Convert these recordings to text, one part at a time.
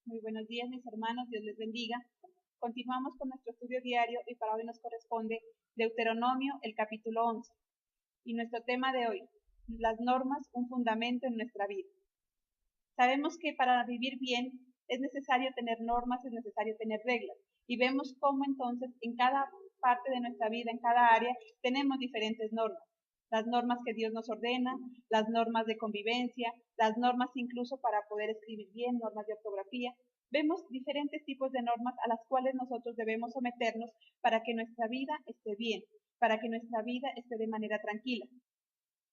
Muy buenos días, mis hermanos, Dios les bendiga. Continuamos con nuestro estudio diario y para hoy nos corresponde Deuteronomio, el capítulo 11. Y nuestro tema de hoy, las normas, un fundamento en nuestra vida. Sabemos que para vivir bien es necesario tener normas, es necesario tener reglas. Y vemos cómo entonces en cada parte de nuestra vida, en cada área, tenemos diferentes normas. Las normas que Dios nos ordena, las normas de convivencia, las normas incluso para poder escribir bien, normas de ortografía. Vemos diferentes tipos de normas a las cuales nosotros debemos someternos para que nuestra vida esté bien, para que nuestra vida esté de manera tranquila.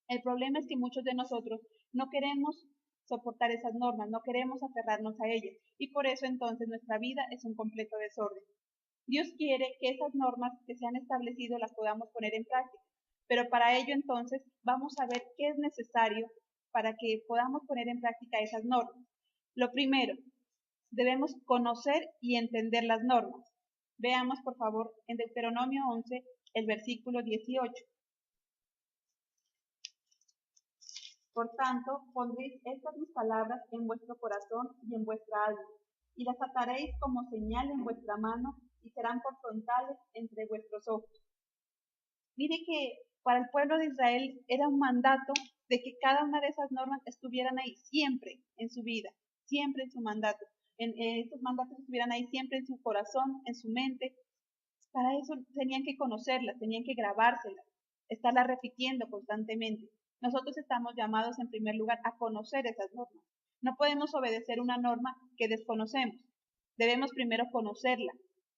El problema es que muchos de nosotros no queremos soportar esas normas, no queremos aferrarnos a ellas y por eso entonces nuestra vida es un completo desorden. Dios quiere que esas normas que se han establecido las podamos poner en práctica, pero para ello entonces vamos a ver qué es necesario para que podamos poner en práctica esas normas. Lo primero, debemos conocer y entender las normas. Veamos por favor en Deuteronomio 11 el versículo 18. Por tanto, pondréis estas mis palabras en vuestro corazón y en vuestra alma, y las ataréis como señal en vuestra mano, y serán por frontales entre vuestros ojos. Mire que para el pueblo de Israel era un mandato de que cada una de esas normas estuvieran ahí siempre en su vida, siempre en su mandato. Estos mandatos estuvieran ahí siempre en su corazón, en su mente. Para eso tenían que conocerlas, tenían que grabárselas, estarlas repitiendo constantemente. Nosotros estamos llamados en primer lugar a conocer esas normas. No podemos obedecer una norma que desconocemos. Debemos primero conocerla,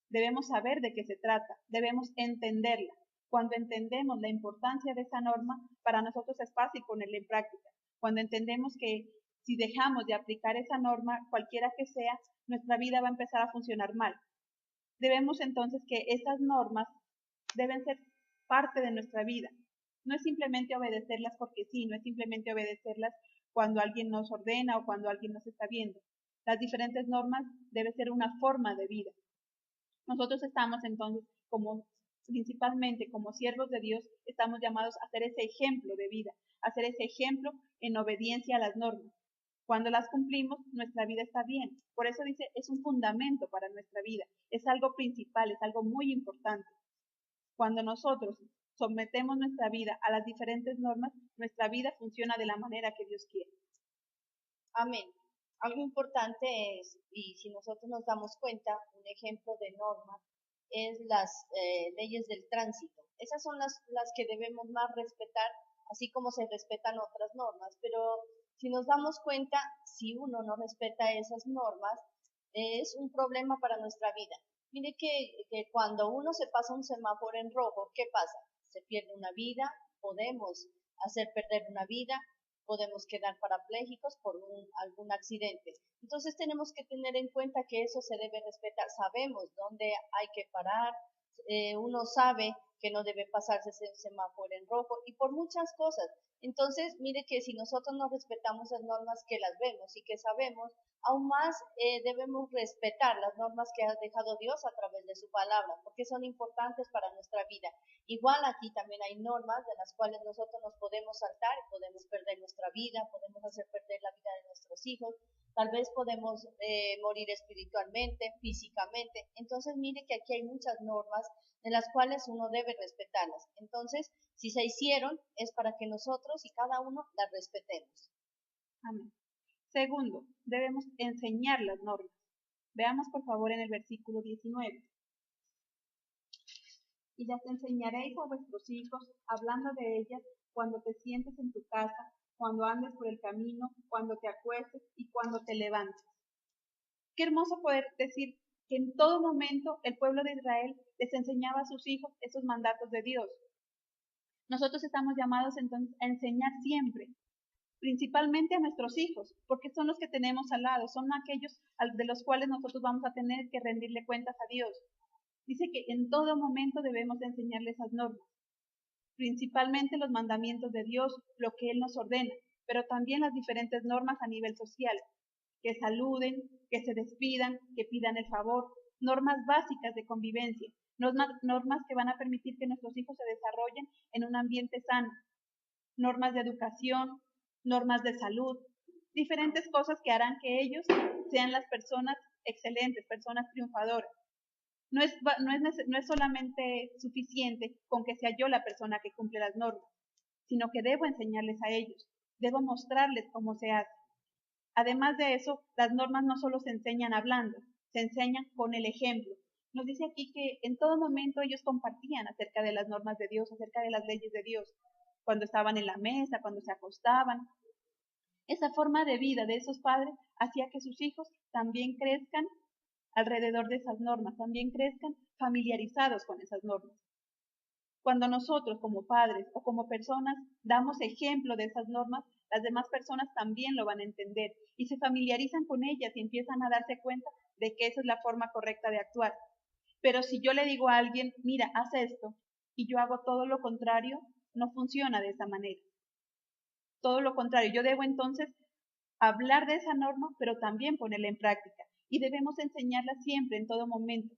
debemos saber de qué se trata, debemos entenderla. Cuando entendemos la importancia de esa norma, para nosotros es fácil ponerla en práctica. Cuando entendemos que si dejamos de aplicar esa norma, cualquiera que sea, nuestra vida va a empezar a funcionar mal. Debemos entonces que esas normas deben ser parte de nuestra vida. No es simplemente obedecerlas porque sí, no es simplemente obedecerlas cuando alguien nos ordena o cuando alguien nos está viendo. Las diferentes normas deben ser una forma de vida. Nosotros estamos entonces principalmente como siervos de Dios, estamos llamados a ser ese ejemplo de vida, a ser ese ejemplo en obediencia a las normas. Cuando las cumplimos, nuestra vida está bien. Por eso dice, es un fundamento para nuestra vida, es algo principal, es algo muy importante. Cuando nosotros sometemos nuestra vida a las diferentes normas, nuestra vida funciona de la manera que Dios quiere. Amén. Algo importante es, y si nosotros nos damos cuenta, un ejemplo de norma es las leyes del tránsito. Esas son las que debemos más respetar, así como se respetan otras normas. Pero si nos damos cuenta, si uno no respeta esas normas, es un problema para nuestra vida. Mire que cuando uno se pasa un semáforo en rojo, ¿qué pasa? Se pierde una vida, podemos hacer perder una vida, podemos quedar parapléjicos por algún accidente. Entonces tenemos que tener en cuenta que eso se debe respetar. Sabemos dónde hay que parar, uno sabe que no debe pasarse ese semáforo en rojo y por muchas cosas. Entonces, mire que si nosotros no respetamos las normas que las vemos y que sabemos, aún más debemos respetar las normas que ha dejado Dios a través de su palabra, porque son importantes para nuestra vida. Igual aquí también hay normas de las cuales nosotros nos podemos saltar, podemos perder nuestra vida, podemos hacer perder la vida de nuestros hijos, tal vez podemos morir espiritualmente, físicamente. Entonces mire que aquí hay muchas normas de las cuales uno debe respetarlas. Entonces, si se hicieron, es para que nosotros y cada uno las respetemos. Amén. Segundo, debemos enseñar las normas. Veamos por favor en el versículo 19. Y las enseñaréis a vuestros hijos, hablando de ellas cuando te sientes en tu casa, cuando andes por el camino, cuando te acuestes y cuando te levantes. Qué hermoso poder decir que en todo momento el pueblo de Israel les enseñaba a sus hijos esos mandatos de Dios. Nosotros estamos llamados entonces a enseñar siempre, principalmente a nuestros hijos, porque son los que tenemos al lado, son aquellos de los cuales nosotros vamos a tener que rendirle cuentas a Dios. Dice que en todo momento debemos enseñarles esas normas, principalmente los mandamientos de Dios, lo que Él nos ordena, pero también las diferentes normas a nivel social, que saluden, que se despidan, que pidan el favor, normas básicas de convivencia, normas que van a permitir que nuestros hijos se desarrollen en un ambiente sano, normas de educación, normas de salud, diferentes cosas que harán que ellos sean las personas excelentes, personas triunfadoras. No es solamente suficiente con que sea yo la persona que cumple las normas, sino que debo enseñarles a ellos, debo mostrarles cómo se hace. Además de eso, las normas no solo se enseñan hablando, se enseñan con el ejemplo. Nos dice aquí que en todo momento ellos compartían acerca de las normas de Dios, acerca de las leyes de Dios, cuando estaban en la mesa, cuando se acostaban. Esa forma de vida de esos padres hacía que sus hijos también crezcan alrededor de esas normas, también crezcan familiarizados con esas normas. Cuando nosotros como padres o como personas damos ejemplo de esas normas, las demás personas también lo van a entender y se familiarizan con ellas y empiezan a darse cuenta de que esa es la forma correcta de actuar. Pero si yo le digo a alguien, mira, haz esto, y yo hago todo lo contrario, no funciona de esa manera. Todo lo contrario, yo debo entonces hablar de esa norma, pero también ponerla en práctica. Y debemos enseñarla siempre, en todo momento,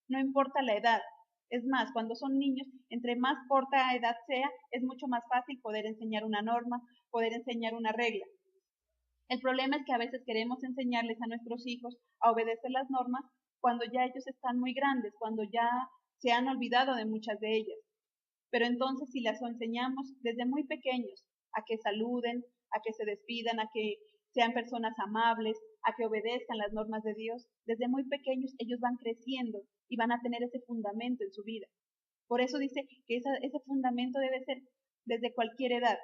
no importa la edad. Es más, cuando son niños, entre más corta edad sea, es mucho más fácil poder enseñar una norma, poder enseñar una regla. El problema es que a veces queremos enseñarles a nuestros hijos a obedecer las normas cuando ya ellos están muy grandes, cuando ya se han olvidado de muchas de ellas. Pero entonces si las enseñamos desde muy pequeños a que saluden, a que se despidan, a que sean personas amables, a que obedezcan las normas de Dios, desde muy pequeños ellos van creciendo y van a tener ese fundamento en su vida. Por eso dice que ese fundamento debe ser desde cualquier edad.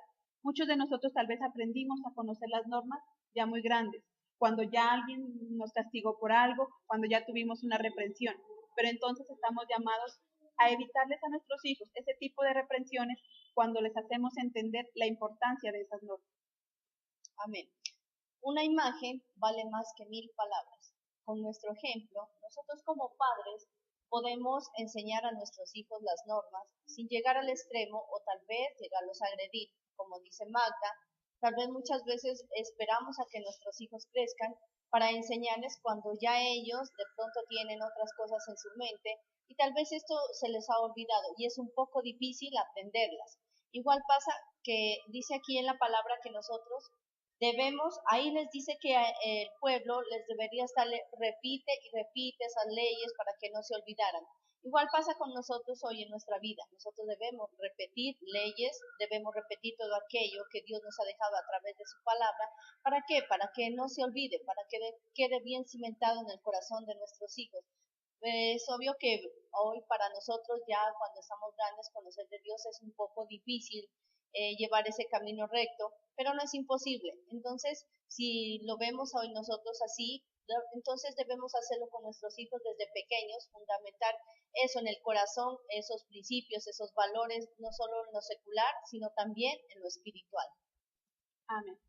Muchos de nosotros tal vez aprendimos a conocer las normas ya muy grandes, cuando ya alguien nos castigó por algo, cuando ya tuvimos una reprensión. Pero entonces estamos llamados a evitarles a nuestros hijos ese tipo de reprensiones cuando les hacemos entender la importancia de esas normas. Amén. Una imagen vale más que 1000 palabras. Con nuestro ejemplo, nosotros como padres podemos enseñar a nuestros hijos las normas sin llegar al extremo o tal vez llegarlos a agredir. Como dice Magda, tal vez muchas veces esperamos a que nuestros hijos crezcan para enseñarles cuando ya ellos de pronto tienen otras cosas en su mente y tal vez esto se les ha olvidado y es un poco difícil aprenderlas. Igual pasa que dice aquí en la palabra que nosotros debemos, ahí les dice que el pueblo les debería estar, repite y repite esas leyes para que no se olvidaran. Igual pasa con nosotros hoy en nuestra vida. Nosotros debemos repetir leyes, debemos repetir todo aquello que Dios nos ha dejado a través de su palabra. ¿Para qué? Para que no se olvide, para que quede bien cimentado en el corazón de nuestros hijos. Es obvio que hoy para nosotros ya cuando estamos grandes conocer de Dios es un poco difícil llevar ese camino recto, pero no es imposible. Entonces, si lo vemos hoy nosotros así, entonces debemos hacerlo con nuestros hijos desde pequeños, fundamentar eso en el corazón, esos principios, esos valores, no solo en lo secular, sino también en lo espiritual. Amén.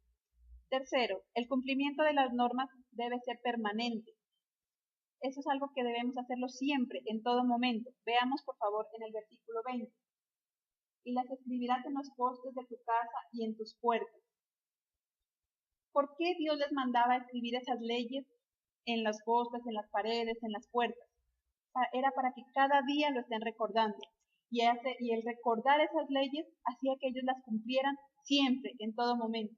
Tercero, el cumplimiento de las normas debe ser permanente. Eso es algo que debemos hacerlo siempre, en todo momento. Veamos, por favor, en el versículo 20. Y las escribirás en los postes de tu casa y en tus puertas. ¿Por qué Dios les mandaba escribir esas leyes en los postes, en las paredes, en las puertas? Era para que cada día lo estén recordando. Y el recordar esas leyes hacía que ellos las cumplieran siempre, en todo momento.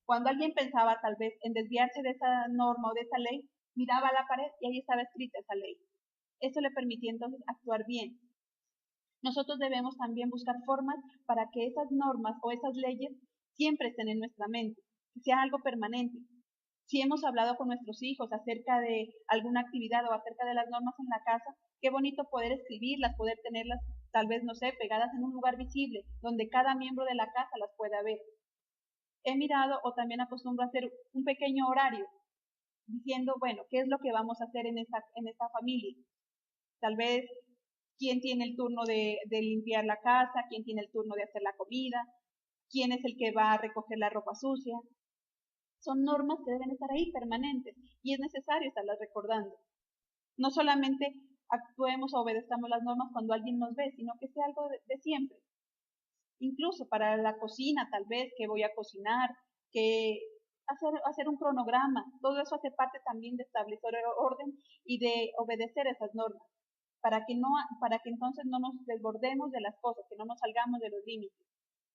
Cuando alguien pensaba tal vez en desviarse de esa norma o de esa ley, miraba a la pared y ahí estaba escrita esa ley. Eso le permitía entonces actuar bien. Nosotros debemos también buscar formas para que esas normas o esas leyes siempre estén en nuestra mente, que sea algo permanente. Si hemos hablado con nuestros hijos acerca de alguna actividad o acerca de las normas en la casa, qué bonito poder escribirlas, poder tenerlas tal vez, no sé, pegadas en un lugar visible, donde cada miembro de la casa las pueda ver. He mirado o también acostumbro a hacer un pequeño horario, diciendo, bueno, ¿qué es lo que vamos a hacer en esta familia? Tal vez quién tiene el turno de limpiar la casa, quién tiene el turno de hacer la comida, quién es el que va a recoger la ropa sucia. Son normas que deben estar ahí permanentes y es necesario estarlas recordando. No solamente actuemos o obedezcamos las normas cuando alguien nos ve, sino que sea algo de siempre. Incluso para la cocina, tal vez, que voy a cocinar, que hacer un cronograma, todo eso hace parte también de establecer orden y de obedecer esas normas, para que entonces no nos desbordemos de las cosas, que no nos salgamos de los límites.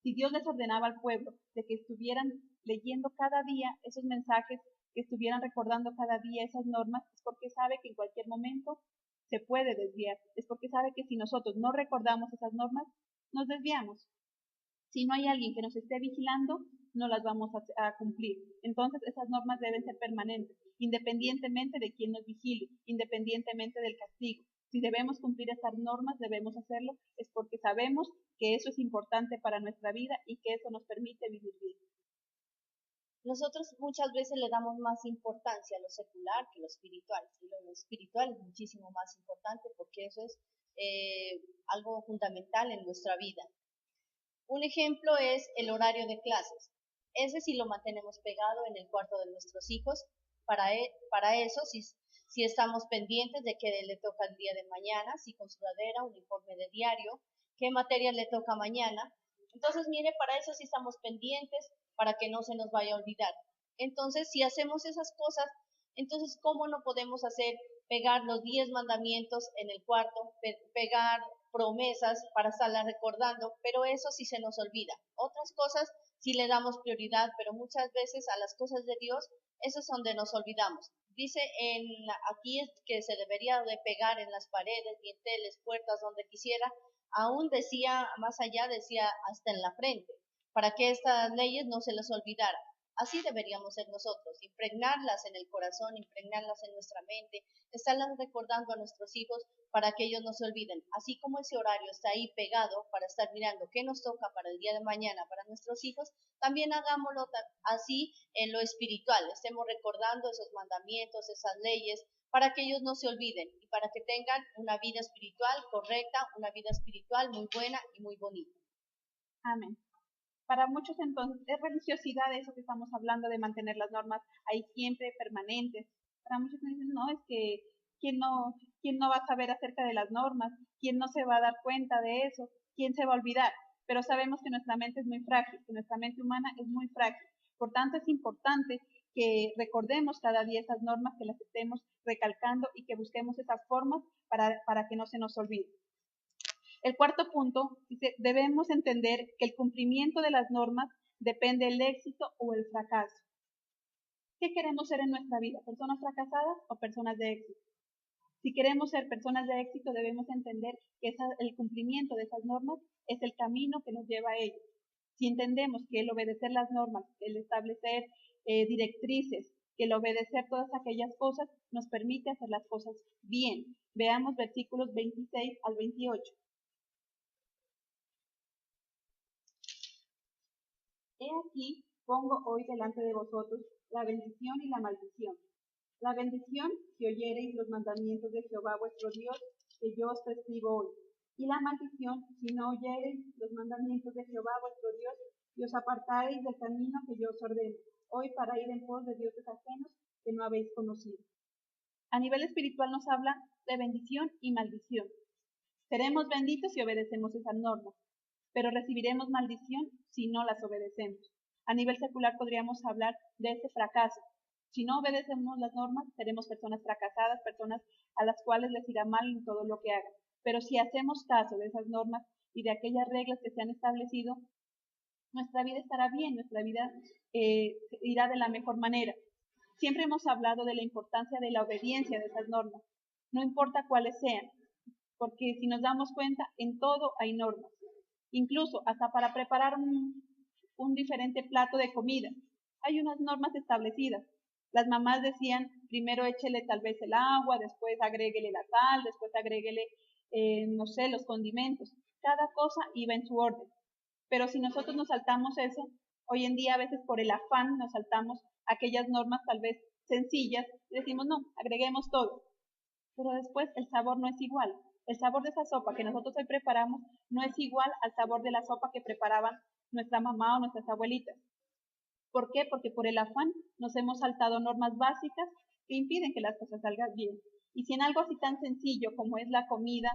Si Dios les ordenaba al pueblo de que estuvieran leyendo cada día esos mensajes, que estuvieran recordando cada día esas normas, es porque sabe que en cualquier momento se puede desviar. Es porque sabe que si nosotros no recordamos esas normas, nos desviamos. Si no hay alguien que nos esté vigilando, no las vamos a cumplir. Entonces, esas normas deben ser permanentes, independientemente de quién nos vigile, independientemente del castigo. Si debemos cumplir estas normas, debemos hacerlo, es porque sabemos que eso es importante para nuestra vida y que eso nos permite vivir bien. Nosotros muchas veces le damos más importancia a lo secular que a lo espiritual. Y lo espiritual es muchísimo más importante porque eso es algo fundamental en nuestra vida. Un ejemplo es el horario de clases. Ese sí lo mantenemos pegado en el cuarto de nuestros hijos. Para eso, si estamos pendientes de qué le toca el día de mañana, si con sudadera, uniforme de diario, qué materia le toca mañana. Entonces, mire, para eso sí estamos pendientes, para que no se nos vaya a olvidar. Entonces, si hacemos esas cosas, entonces, ¿cómo no podemos hacer pegar los 10 mandamientos en el cuarto, pegar promesas para estarlas recordando? Pero eso sí se nos olvida. Otras cosas sí le damos prioridad, pero muchas veces a las cosas de Dios, eso es donde nos olvidamos. Dice aquí es que se debería de pegar en las paredes, dinteles, puertas, donde quisiera. Aún decía, más allá, decía hasta en la frente, para que estas leyes no se les olvidara. Así deberíamos ser nosotros, impregnarlas en el corazón, impregnarlas en nuestra mente, estarlas recordando a nuestros hijos para que ellos no se olviden. Así como ese horario está ahí pegado para estar mirando qué nos toca para el día de mañana para nuestros hijos, también hagámoslo así en lo espiritual. Estemos recordando esos mandamientos, esas leyes, para que ellos no se olviden y para que tengan una vida espiritual correcta, una vida espiritual muy buena y muy bonita. Amén. Para muchos entonces es religiosidad eso que estamos hablando de mantener las normas ahí siempre permanentes. Para muchos dicen, no, es que ¿quién no va a saber acerca de las normas? ¿Quién no se va a dar cuenta de eso? ¿Quién se va a olvidar? Pero sabemos que nuestra mente es muy frágil, que nuestra mente humana es muy frágil. Por tanto, es importante que recordemos cada día esas normas, que las estemos recalcando y que busquemos esas formas para que no se nos olvide. El cuarto punto dice, debemos entender que el cumplimiento de las normas depende del éxito o el fracaso. ¿Qué queremos ser en nuestra vida? ¿Personas fracasadas o personas de éxito? Si queremos ser personas de éxito, debemos entender que el cumplimiento de esas normas es el camino que nos lleva a ello. Si entendemos que el obedecer las normas, el establecer directrices, que el obedecer todas aquellas cosas nos permite hacer las cosas bien. Veamos versículos 26 al 28. He aquí, pongo hoy delante de vosotros la bendición y la maldición. La bendición, si oyereis los mandamientos de Jehová vuestro Dios, que yo os prescribo hoy. Y la maldición, si no oyereis los mandamientos de Jehová vuestro Dios, y os apartareis del camino que yo os ordeno, hoy para ir en pos de dioses ajenos que no habéis conocido. A nivel espiritual nos habla de bendición y maldición. Seremos benditos si obedecemos esas normas, pero recibiremos maldición si no las obedecemos. A nivel secular podríamos hablar de ese fracaso. Si no obedecemos las normas, seremos personas fracasadas, personas a las cuales les irá mal en todo lo que hagan. Pero si hacemos caso de esas normas y de aquellas reglas que se han establecido, nuestra vida estará bien, nuestra vida irá de la mejor manera. Siempre hemos hablado de la importancia de la obediencia de esas normas, no importa cuáles sean, porque si nos damos cuenta, en todo hay normas. Incluso hasta para preparar un diferente plato de comida. Hay unas normas establecidas. Las mamás decían, primero échele tal vez el agua, después agréguele la sal, después agréguele, no sé, los condimentos. Cada cosa iba en su orden. Pero si nosotros nos saltamos eso, hoy en día a veces por el afán nos saltamos aquellas normas tal vez sencillas y decimos, no, agreguemos todo. Pero después el sabor no es igual. El sabor de esa sopa que nosotros hoy preparamos no es igual al sabor de la sopa que preparaban nuestra mamá o nuestras abuelitas. ¿Por qué? Porque por el afán nos hemos saltado normas básicas que impiden que las cosas salgan bien. Y si en algo así tan sencillo como es la comida,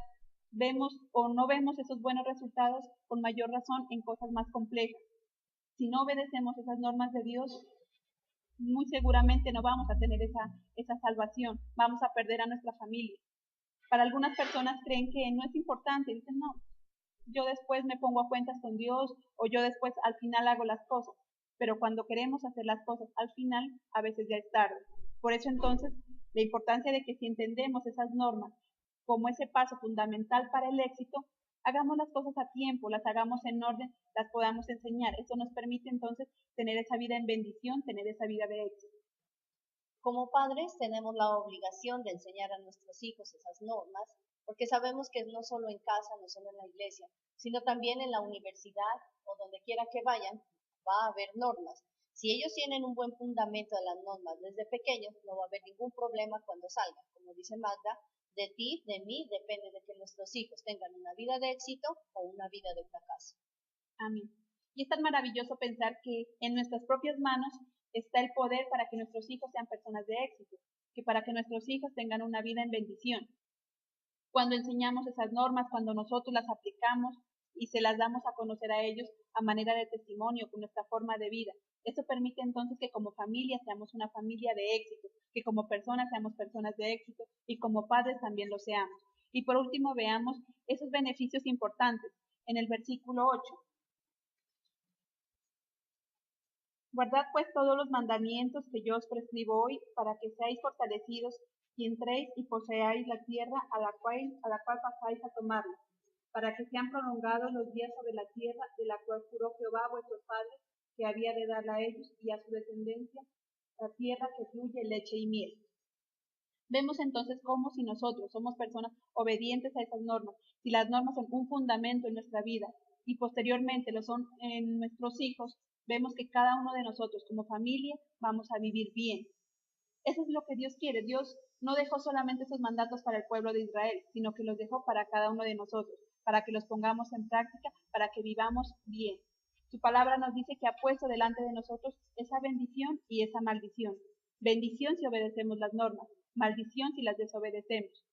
vemos o no vemos esos buenos resultados, con mayor razón en cosas más complejas. Si no obedecemos esas normas de Dios, muy seguramente no vamos a tener esa salvación, vamos a perder a nuestra familia. Para algunas personas creen que no es importante, dicen no, yo después me pongo a cuentas con Dios o yo después al final hago las cosas. Pero cuando queremos hacer las cosas al final, a veces ya es tarde. Por eso entonces, la importancia de que si entendemos esas normas como ese paso fundamental para el éxito, hagamos las cosas a tiempo, las hagamos en orden, las podamos enseñar. Eso nos permite entonces tener esa vida en bendición, tener esa vida de éxito. Como padres tenemos la obligación de enseñar a nuestros hijos esas normas, porque sabemos que no solo en casa, no solo en la iglesia, sino también en la universidad o donde quiera que vayan, va a haber normas. Si ellos tienen un buen fundamento de las normas desde pequeños, no va a haber ningún problema cuando salgan. Como dice Magda, de ti, de mí, depende de que nuestros hijos tengan una vida de éxito o una vida de fracaso. Amén. Y es tan maravilloso pensar que en nuestras propias manos está el poder para que nuestros hijos sean personas de éxito, que para que nuestros hijos tengan una vida en bendición. Cuando enseñamos esas normas, cuando nosotros las aplicamos y se las damos a conocer a ellos a manera de testimonio con nuestra forma de vida, eso permite entonces que como familia seamos una familia de éxito, que como personas seamos personas de éxito y como padres también lo seamos. Y por último veamos esos beneficios importantes en el versículo 8. Guardad pues todos los mandamientos que yo os prescribo hoy, para que seáis fortalecidos y entréis y poseáis la tierra a la cual pasáis a tomarla, para que sean prolongados los días sobre la tierra de la cual juró Jehová vuestros padres que había de darla a ellos y a su descendencia, la tierra que fluye leche y miel. Vemos entonces cómo si nosotros somos personas obedientes a esas normas, si las normas son un fundamento en nuestra vida y posteriormente lo son en nuestros hijos, vemos que cada uno de nosotros como familia vamos a vivir bien. Eso es lo que Dios quiere. Dios no dejó solamente esos mandatos para el pueblo de Israel, sino que los dejó para cada uno de nosotros, para que los pongamos en práctica, para que vivamos bien. Su palabra nos dice que ha puesto delante de nosotros esa bendición y esa maldición. Bendición si obedecemos las normas, maldición si las desobedecemos.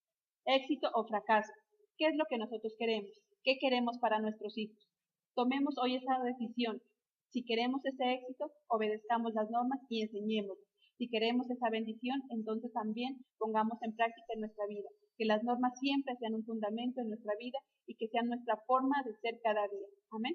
Éxito o fracaso. ¿Qué es lo que nosotros queremos? ¿Qué queremos para nuestros hijos? Tomemos hoy esa decisión. Si queremos ese éxito, obedezcamos las normas y enseñémoslo. Si queremos esa bendición, entonces también pongamos en práctica en nuestra vida. Que las normas siempre sean un fundamento en nuestra vida y que sean nuestra forma de ser cada día. Amén.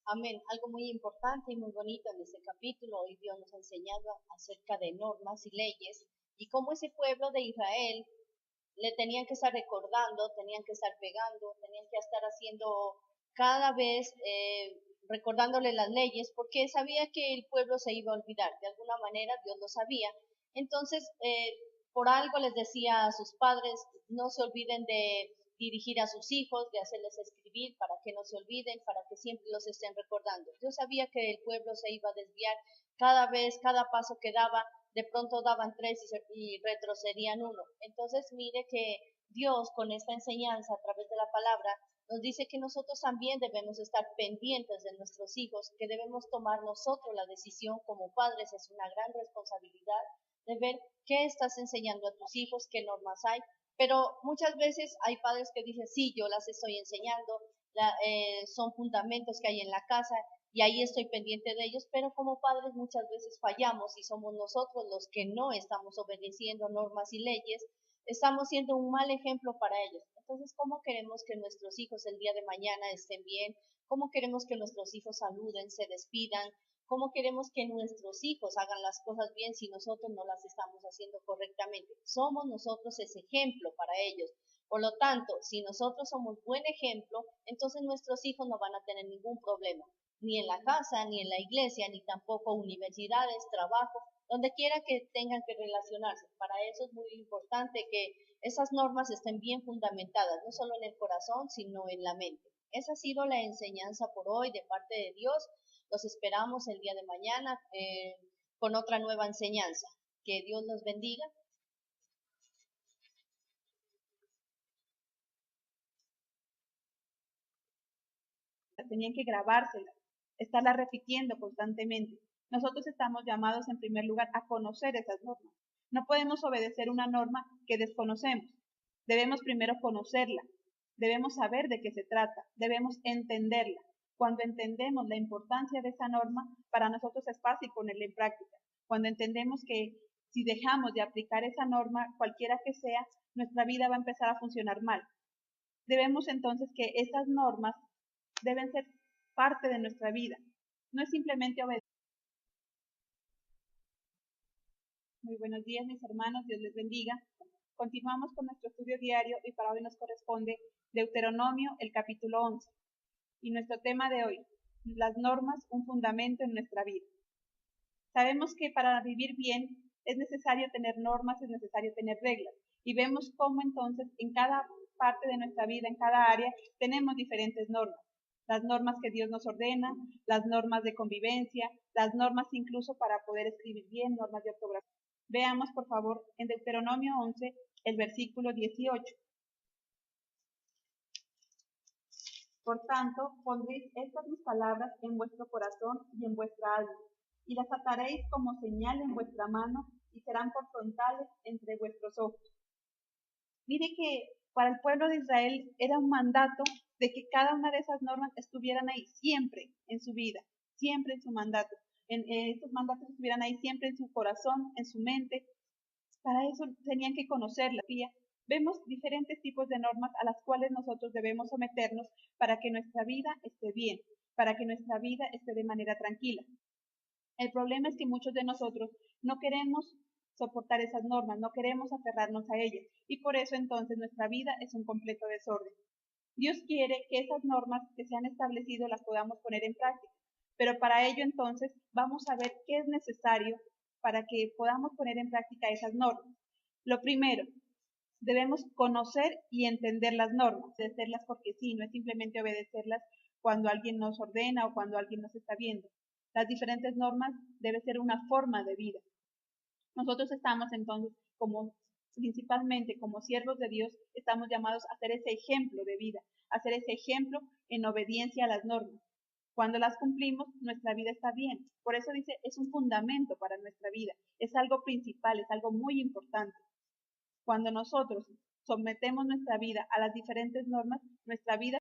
Amén. Algo muy importante y muy bonito en este capítulo, hoy Dios nos ha enseñado acerca de normas y leyes y cómo ese pueblo de Israel le tenían que estar recordando, tenían que estar pegando, tenían que estar haciendo cada vez, recordándole las leyes, porque sabía que el pueblo se iba a olvidar, de alguna manera Dios lo sabía. Entonces, por algo les decía a sus padres, no se olviden de dirigir a sus hijos, de hacerles escribir para que no se olviden, para que siempre los estén recordando. Dios sabía que el pueblo se iba a desviar cada vez, cada paso que daba, de pronto daban tres y retrocedían uno. Entonces mire que Dios con esta enseñanza a través de la palabra nos dice que nosotros también debemos estar pendientes de nuestros hijos, que debemos tomar nosotros la decisión como padres, es una gran responsabilidad de ver qué estás enseñando a tus hijos, qué normas hay, pero muchas veces hay padres que dicen, sí, yo las estoy enseñando, son fundamentos que hay en la casa, y ahí estoy pendiente de ellos, pero como padres muchas veces fallamos y somos nosotros los que no estamos obedeciendo normas y leyes, estamos siendo un mal ejemplo para ellos. Entonces, ¿cómo queremos que nuestros hijos el día de mañana estén bien? ¿Cómo queremos que nuestros hijos saluden, se despidan? ¿Cómo queremos que nuestros hijos hagan las cosas bien si nosotros no las estamos haciendo correctamente? Somos nosotros ese ejemplo para ellos. Por lo tanto, si nosotros somos buen ejemplo, entonces nuestros hijos no van a tener ningún problema, ni en la casa, ni en la iglesia, ni tampoco universidades, trabajo, donde quiera que tengan que relacionarse. Para eso es muy importante que esas normas estén bien fundamentadas, no solo en el corazón, sino en la mente. Esa ha sido la enseñanza por hoy de parte de Dios. Los esperamos el día de mañana con otra nueva enseñanza. Que Dios los bendiga. Tenían que grabárselas, estarlas repitiendo constantemente. Nosotros estamos llamados en primer lugar a conocer esas normas. No podemos obedecer una norma que desconocemos. Debemos primero conocerla, debemos saber de qué se trata, debemos entenderla. Cuando entendemos la importancia de esa norma, para nosotros es fácil ponerla en práctica. Cuando entendemos que Si dejamos de aplicar esa norma, cualquiera que sea, nuestra vida va a empezar a funcionar mal. Debemos entonces que esas normas deben ser parte de nuestra vida. No es simplemente obedecer. Muy buenos días, mis hermanos, Dios les bendiga. Continuamos con nuestro estudio diario y para hoy nos corresponde Deuteronomio, el capítulo 11. Y nuestro tema de hoy, las normas, un fundamento en nuestra vida. Sabemos que para vivir bien es necesario tener normas, es necesario tener reglas. Y vemos cómo entonces en cada parte de nuestra vida, en cada área, tenemos diferentes normas. Las normas que Dios nos ordena, las normas de convivencia, las normas incluso para poder escribir bien, normas de ortografía. Veamos, por favor, en Deuteronomio 11, el versículo 18. Por tanto, pondréis estas mis palabras en vuestro corazón y en vuestra alma, y las ataréis como señal en vuestra mano, y serán por frontales entre vuestros ojos. Mire que para el pueblo de Israel era un mandato de que cada una de esas normas estuvieran ahí siempre en su vida, siempre en su mandato. Estos mandatos estuvieran ahí siempre en su corazón, en su mente. Para eso tenían que conocerla. Vemos diferentes tipos de normas a las cuales nosotros debemos someternos para que nuestra vida esté bien, para que nuestra vida esté de manera tranquila. El problema es que muchos de nosotros no queremos soportar esas normas, no queremos aferrarnos a ellas y por eso entonces nuestra vida es un completo desorden. Dios quiere que esas normas que se han establecido las podamos poner en práctica, pero para ello entonces vamos a ver qué es necesario para que podamos poner en práctica esas normas. Lo primero, debemos conocer y entender las normas, obedecerlas porque sí, no es simplemente obedecerlas cuando alguien nos ordena o cuando alguien nos está viendo. Las diferentes normas debe ser una forma de vida. Nosotros estamos entonces, principalmente como siervos de Dios, estamos llamados a hacer ese ejemplo de vida, a hacer ese ejemplo en obediencia a las normas. Cuando las cumplimos, nuestra vida está bien. Por eso dice, es un fundamento para nuestra vida, es algo principal, es algo muy importante. Cuando nosotros sometemos nuestra vida a las diferentes normas, nuestra vida